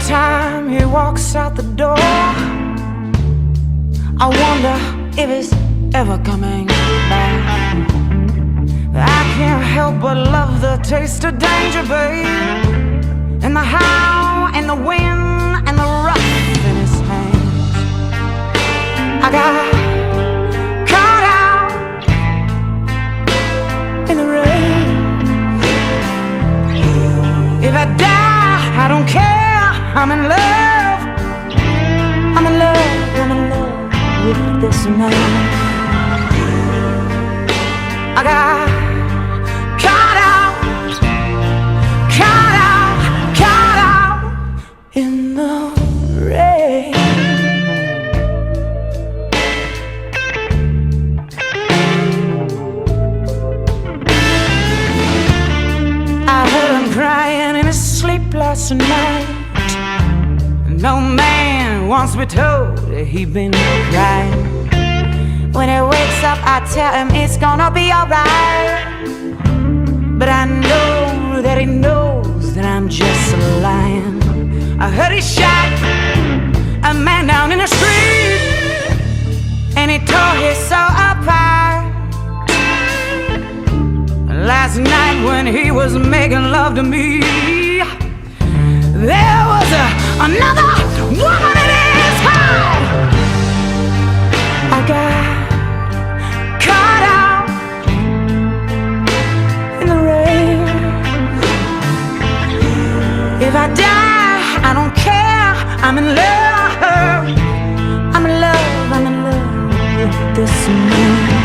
time he walks out the door, I wonder if he's ever coming back. I can't help but love the taste of danger, babe, and the how and the wind and the rough in his hands. I got caught out in the rain. If I die, I don't care. I'm in love. I'm in love. I'm in love with this man. I got caught out in the rain. I heard him crying in his sleep last night. No man wants to be told that he's been crying. When he wakes up, I tell him it's gonna be alright. But I know that he knows that I'm just lying. I heard he shot a man down in the street, and he tore his soul apart. Last night when he was making love to me, there was another woman in his heart. I got caught out in the rain. If I die, I don't care. I'm in love. I'm in love. I'm in love with this man.